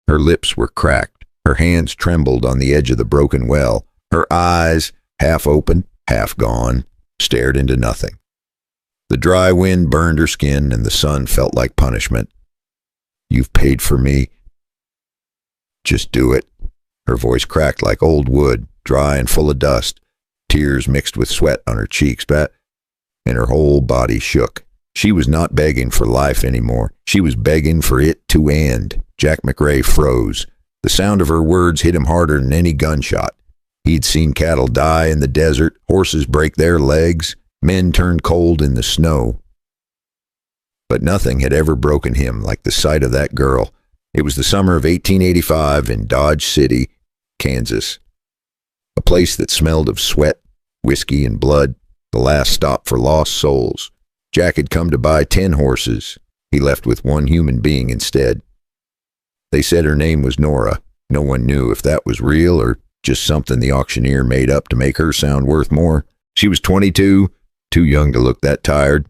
Her lips were cracked. Her hands trembled on the edge of the broken well. Her eyes, half open, half gone, stared into nothing. The dry wind burned her skin, and the sun felt like punishment. "You've paid for me. Just do it." Her voice cracked like old wood, dry and full of dust. Tears mixed with sweat on her cheeks, and her whole body shook. She was not begging for life anymore. She was begging for it to end. Jack McRae froze. The sound of her words hit him harder than any gunshot. He'd seen cattle die in the desert, horses break their legs, men turn cold in the snow. But nothing had ever broken him like the sight of that girl. It was the summer of 1885 in Dodge City, Kansas. A place that smelled of sweat, whiskey, and blood, the last stop for lost souls. Jack had come to buy 10 horses. He left with one human being instead. They said her name was Nora. No one knew if that was real or just something the auctioneer made up to make her sound worth more. She was 22, too young to look that tired,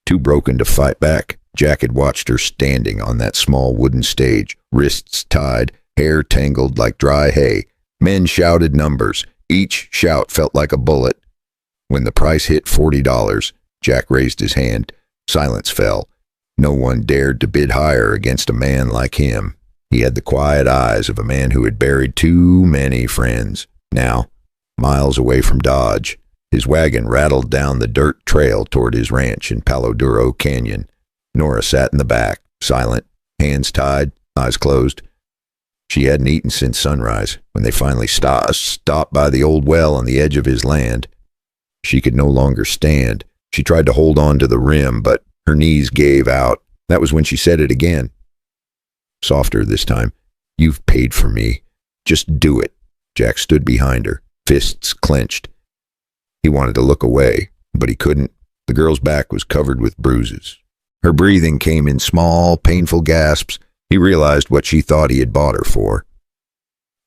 too broken to fight back. Jack had watched her standing on that small wooden stage, wrists tied, hair tangled like dry hay. Men shouted numbers. Each shout felt like a bullet. When the price hit $40, Jack raised his hand. Silence fell. No one dared to bid higher against a man like him. He had the quiet eyes of a man who had buried too many friends. Now, miles away from Dodge, his wagon rattled down the dirt trail toward his ranch in Palo Duro Canyon. Nora sat in the back, silent, hands tied, eyes closed. She hadn't eaten since sunrise, when they finally stopped by the old well on the edge of his land. She could no longer stand. She tried to hold on to the rim, but her knees gave out. That was when she said it again. Softer this time. "You've paid for me. Just do it." Jack stood behind her, fists clenched. He wanted to look away, but he couldn't. The girl's back was covered with bruises. Her breathing came in small, painful gasps. He realized what she thought he had bought her for.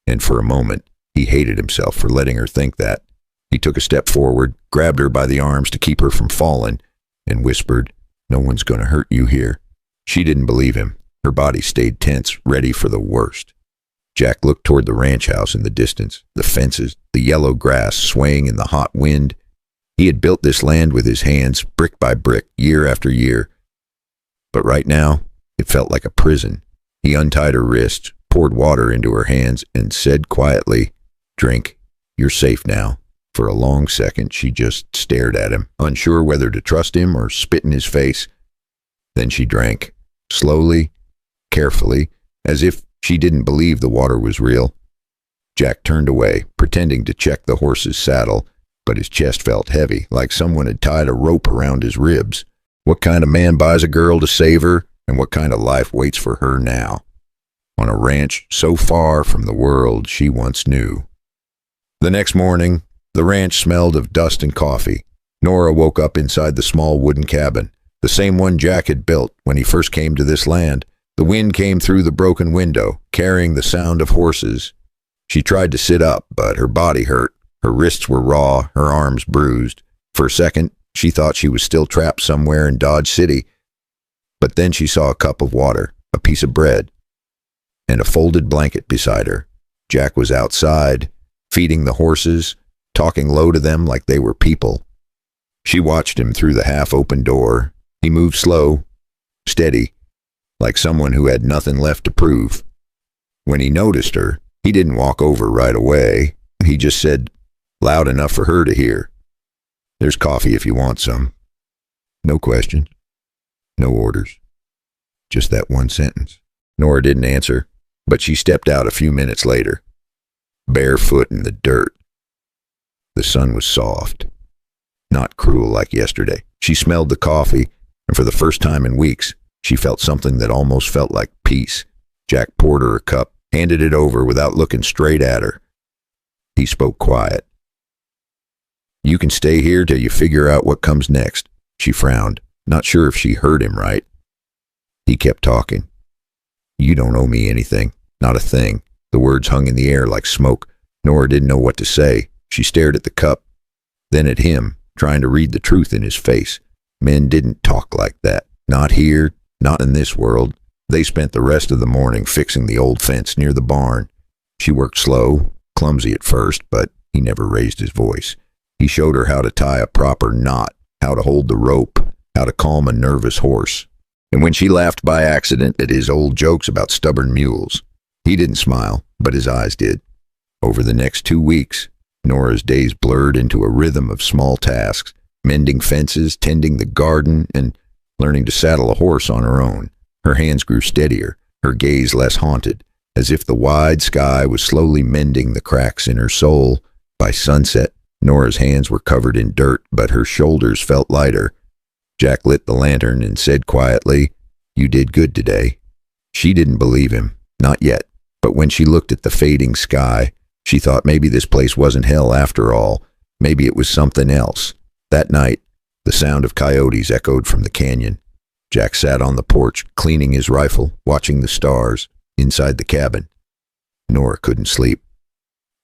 And for a moment, he hated himself for letting her think that. He took a step forward, grabbed her by the arms to keep her from falling, and whispered, "No one's going to hurt you here." She didn't believe him. Her body stayed tense, ready for the worst. Jack looked toward the ranch house in the distance, the fences, the yellow grass swaying in the hot wind. He had built this land with his hands, brick by brick, year after year. But right now, it felt like a prison. He untied her wrists, poured water into her hands, and said quietly, "Drink. You're safe now." For a long second, she just stared at him, unsure whether to trust him or spit in his face. Then she drank, slowly, carefully, as if she didn't believe the water was real. Jack turned away, pretending to check the horse's saddle, but his chest felt heavy, like someone had tied a rope around his ribs. What kind of man buys a girl to save her, and what kind of life waits for her now? On a ranch so far from the world she once knew. The next morning, the ranch smelled of dust and coffee. Nora woke up inside the small wooden cabin, the same one Jack had built when he first came to this land. The wind came through the broken window, carrying the sound of horses. She tried to sit up, but her body hurt. Her wrists were raw, her arms bruised. For a second, she thought she was still trapped somewhere in Dodge City. But then she saw a cup of water, a piece of bread, and a folded blanket beside her. Jack was outside, feeding the horses, talking low to them like they were people. She watched him through the half-open door. He moved slow, steady, like someone who had nothing left to prove. When he noticed her, he didn't walk over right away. He just said, loud enough for her to hear, "There's coffee if you want some." No questions, no orders, just that one sentence. Nora didn't answer, but she stepped out a few minutes later, barefoot in the dirt. The sun was soft, not cruel like yesterday. She smelled the coffee, and for the first time in weeks, she felt something that almost felt like peace. Jack poured her a cup, handed it over without looking straight at her. He spoke quiet. "You can stay here till you figure out what comes next." She frowned, not sure if she heard him right. He kept talking. "You don't owe me anything, not a thing." The words hung in the air like smoke. Nora didn't know what to say. She stared at the cup, then at him, trying to read the truth in his face. Men didn't talk like that. Not here, not in this world. They spent the rest of the morning fixing the old fence near the barn. She worked slow, clumsy at first, but he never raised his voice. He showed her how to tie a proper knot, how to hold the rope, how to calm a nervous horse. And when she laughed by accident at his old jokes about stubborn mules, he didn't smile, but his eyes did. Over the next 2 weeks, Nora's days blurred into a rhythm of small tasks, mending fences, tending the garden, and learning to saddle a horse on her own. Her hands grew steadier, her gaze less haunted, as if the wide sky was slowly mending the cracks in her soul. By sunset, Nora's hands were covered in dirt, but her shoulders felt lighter. Jack lit the lantern and said quietly, "You did good today." She didn't believe him, not yet, but when she looked at the fading sky, she thought maybe this place wasn't hell after all. Maybe it was something else. That night, the sound of coyotes echoed from the canyon. Jack sat on the porch, cleaning his rifle, watching the stars. Inside the cabin, Nora couldn't sleep.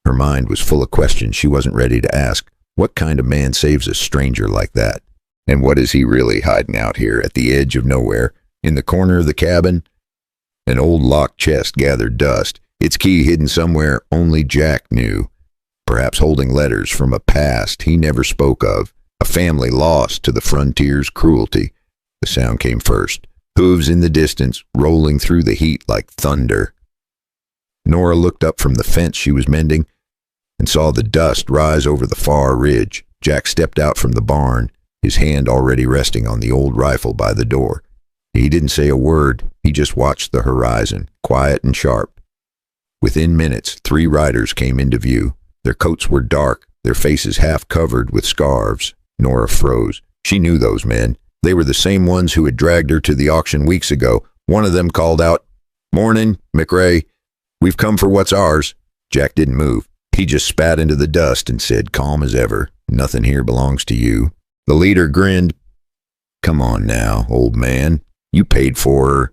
Her mind was full of questions she wasn't ready to ask. What kind of man saves a stranger like that? And what is he really hiding out here at the edge of nowhere, in the corner of the cabin? An old locked chest gathered dust, its key hidden somewhere only Jack knew. Perhaps holding letters from a past he never spoke of, a family lost to the frontier's cruelty. The sound came first, hooves in the distance, rolling through the heat like thunder. Nora looked up from the fence she was mending and saw the dust rise over the far ridge. Jack stepped out from the barn, his hand already resting on the old rifle by the door. He didn't say a word, he just watched the horizon, quiet and sharp. Within minutes, 3 riders came into view. Their coats were dark, their faces half covered with scarves. Nora froze. She knew those men. They were the same ones who had dragged her to the auction weeks ago. One of them called out, "Morning, McRae. We've come for what's ours." Jack didn't move. He just spat into the dust and said, calm as ever, "Nothing here belongs to you." The leader grinned. "Come on now, old man. You paid for her."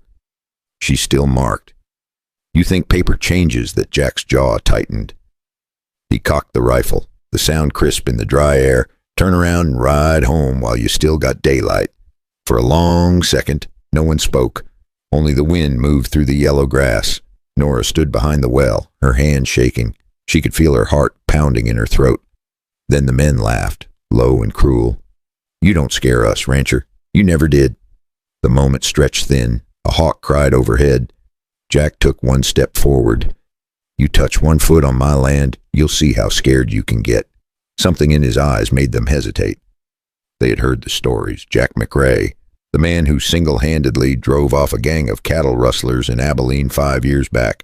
She's still marked. "You think paper changes?" That Jack's jaw tightened. He cocked the rifle, the sound crisp in the dry air. "Turn around and ride home while you still got daylight." For a long second, no one spoke. Only the wind moved through the yellow grass. Nora stood behind the well, her hands shaking. She could feel her heart pounding in her throat. Then the men laughed, low and cruel. "You don't scare us, rancher. You never did." The moment stretched thin. A hawk cried overhead. Jack took one step forward. "You touch one foot on my land, you'll see how scared you can get." Something in his eyes made them hesitate. They had heard the stories. Jack McRae, the man who single-handedly drove off a gang of cattle rustlers in Abilene 5 years back,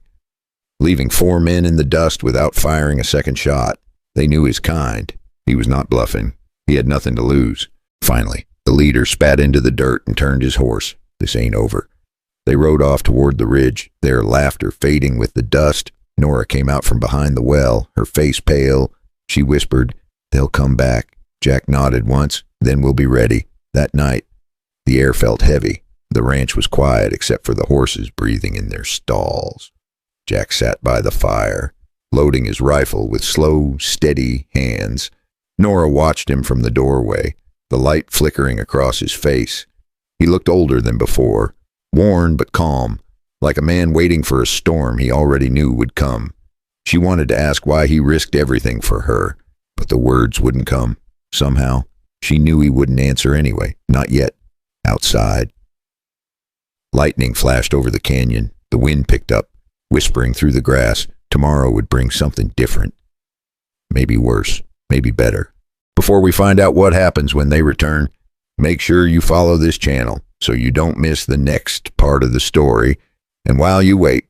leaving 4 men in the dust without firing a second shot. They knew his kind. He was not bluffing. He had nothing to lose. Finally, the leader spat into the dirt and turned his horse. This ain't over. They rode off toward the ridge, their laughter fading with the dust. Nora came out from behind the well, her face pale. She whispered, "They'll come back." Jack nodded once, "Then we'll be ready." That night, the air felt heavy. The ranch was quiet except for the horses breathing in their stalls. Jack sat by the fire, loading his rifle with slow, steady hands. Nora watched him from the doorway, the light flickering across his face. He looked older than before, worn but calm, like a man waiting for a storm he already knew would come. She wanted to ask why he risked everything for her, but the words wouldn't come. Somehow, she knew he wouldn't answer anyway. Not yet. Outside. Lightning flashed over the canyon. The wind picked up, whispering through the grass. Tomorrow would bring something different. Maybe worse, maybe better. Before we find out what happens when they return, make sure you follow this channel so you don't miss the next part of the story. And while you wait,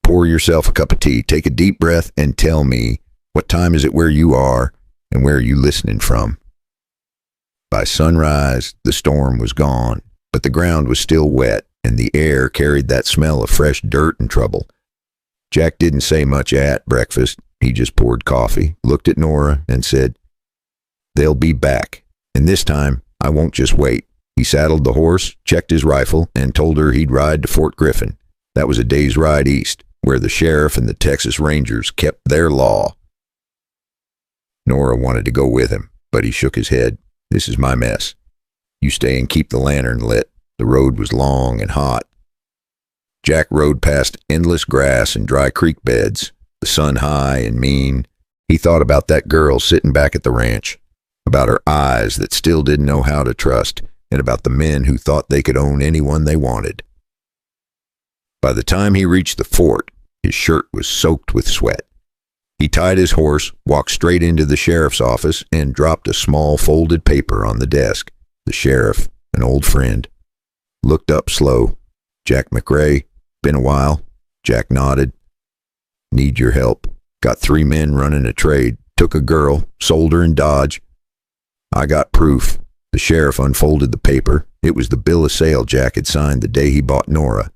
pour yourself a cup of tea, take a deep breath, and tell me, what time is it where you are, and where are you listening from? By sunrise, the storm was gone, but the ground was still wet, and the air carried that smell of fresh dirt and trouble. Jack didn't say much at breakfast. He just poured coffee, looked at Nora, and said, "They'll be back, and this time I won't just wait." He saddled the horse, checked his rifle, and told her he'd ride to Fort Griffin. That was a day's ride east, where the sheriff and the Texas Rangers kept their law. Nora wanted to go with him, but he shook his head. "This is my mess. You stay and keep the lantern lit." The road was long and hot. Jack rode past endless grass and dry creek beds, the sun high and mean. He thought about that girl sitting back at the ranch, about her eyes that still didn't know how to trust, and about the men who thought they could own anyone they wanted. By the time he reached the fort, his shirt was soaked with sweat. He tied his horse, walked straight into the sheriff's office, and dropped a small folded paper on the desk. The sheriff, an old friend, looked up slow. "Jack McRae, been a while." Jack nodded. "Need your help. Got 3 men running a trade. Took a girl, sold her in Dodge. I got proof." The sheriff unfolded the paper. It was the bill of sale Jack had signed the day he bought Nora.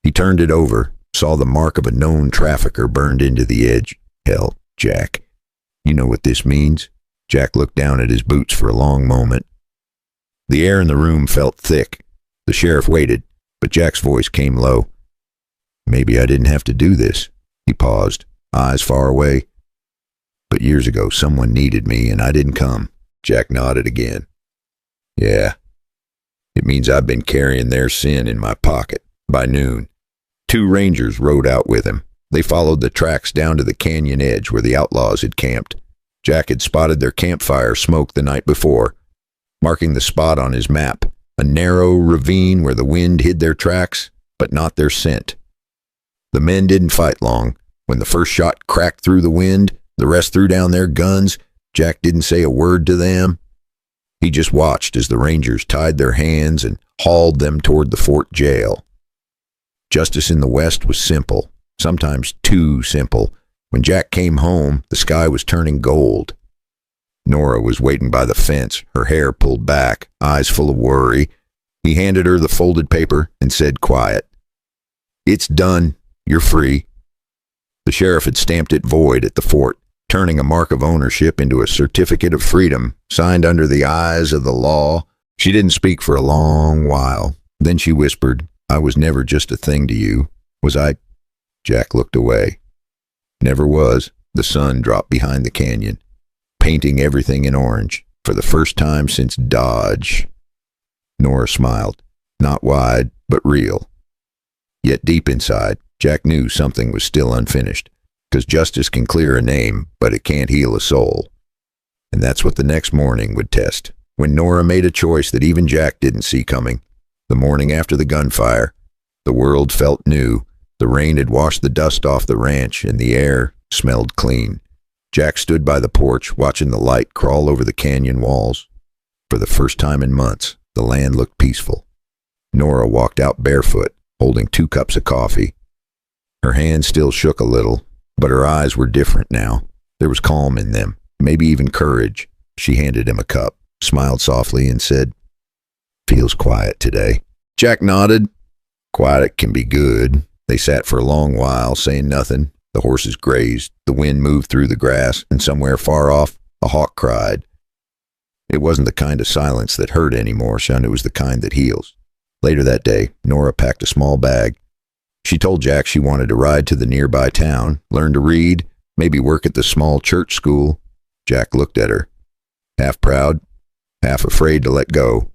He turned it over, saw the mark of a known trafficker burned into the edge. "Hell, Jack, you know what this means?" Jack looked down at his boots for a long moment. The air in the room felt thick. The sheriff waited, but Jack's voice came low. "Maybe I didn't have to do this." He paused, eyes far away. "But years ago, someone needed me, and I didn't come." Jack nodded again. "Yeah. It means I've been carrying their sin in my pocket." By noon, 2 rangers rode out with him. They followed the tracks down to the canyon edge where the outlaws had camped. Jack had spotted their campfire smoke the night before, marking the spot on his map, a narrow ravine where the wind hid their tracks, but not their scent. The men didn't fight long. When the first shot cracked through the wind, the rest threw down their guns. Jack didn't say a word to them. He just watched as the rangers tied their hands and hauled them toward the fort jail. Justice in the West was simple, sometimes too simple. When Jack came home, the sky was turning gold. Nora was waiting by the fence, her hair pulled back, eyes full of worry. He handed her the folded paper and said quiet, "It's done. You're free." The sheriff had stamped it void at the fort, turning a mark of ownership into a certificate of freedom, signed under the eyes of the law. She didn't speak for a long while. Then she whispered, "I was never just a thing to you, was I?" Jack looked away. "Never was." The sun dropped behind the canyon, painting everything in orange, for the first time since Dodge. Nora smiled, not wide, but real. Yet deep inside, Jack knew something was still unfinished, because justice can clear a name, but it can't heal a soul. And that's what the next morning would test, when Nora made a choice that even Jack didn't see coming. The morning after the gunfire, the world felt new. The rain had washed the dust off the ranch, and the air smelled clean. Jack stood by the porch, watching the light crawl over the canyon walls. For the first time in months, the land looked peaceful. Nora walked out barefoot, holding 2 cups of coffee. Her hands still shook a little, but her eyes were different now. There was calm in them, maybe even courage. She handed him a cup, smiled softly, and said, "Feels quiet today." Jack nodded. Quiet can be good. They sat for a long while, saying nothing. The horses grazed, the wind moved through the grass, and somewhere far off, a hawk cried. It wasn't the kind of silence that hurt anymore, son. It was the kind that heals. Later that day, Nora packed a small bag. She told Jack she wanted to ride to the nearby town, learn to read, maybe work at the small church school. Jack looked at her, half proud, half afraid to let go.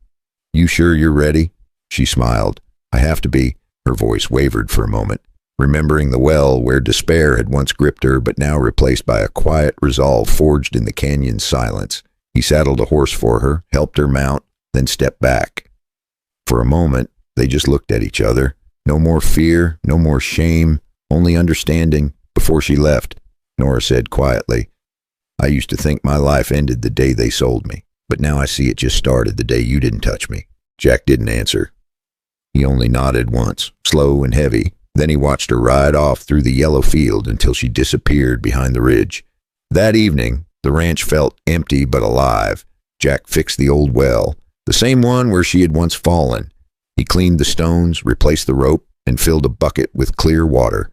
"You sure you're ready?" She smiled. "I have to be." Her voice wavered for a moment, remembering the well where despair had once gripped her, but now replaced by a quiet resolve forged in the canyon's silence. He saddled a horse for her, helped her mount, then stepped back. For a moment, they just looked at each other. No more fear, no more shame, only understanding. Before she left, Nora said quietly, "I used to think my life ended the day they sold me, but now I see it just started the day you didn't touch me." Jack didn't answer. He only nodded once, slow and heavy. Then he watched her ride off through the yellow field until she disappeared behind the ridge. That evening, the ranch felt empty but alive. Jack fixed the old well, the same one where she had once fallen. He cleaned the stones, replaced the rope, and filled a bucket with clear water.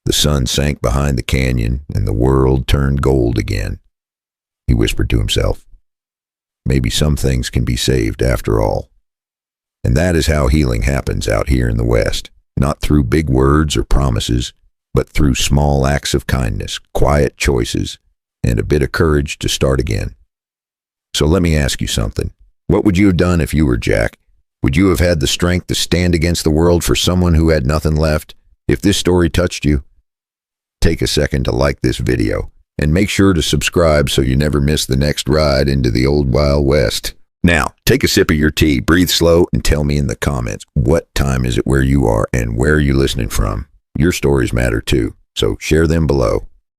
The sun sank behind the canyon, and the world turned gold again. He whispered to himself, "Maybe some things can be saved after all." And that is how healing happens out here in the West, not through big words or promises, but through small acts of kindness, quiet choices, and a bit of courage to start again. So let me ask you something. What would you have done if you were Jack? Would you have had the strength to stand against the world for someone who had nothing left? If this story touched you, take a second to like this video and make sure to subscribe so you never miss the next ride into the old Wild West. Now, take a sip of your tea, breathe slow, and tell me in the comments, what time is it where you are and where are you listening from? Your stories matter too, so share them below.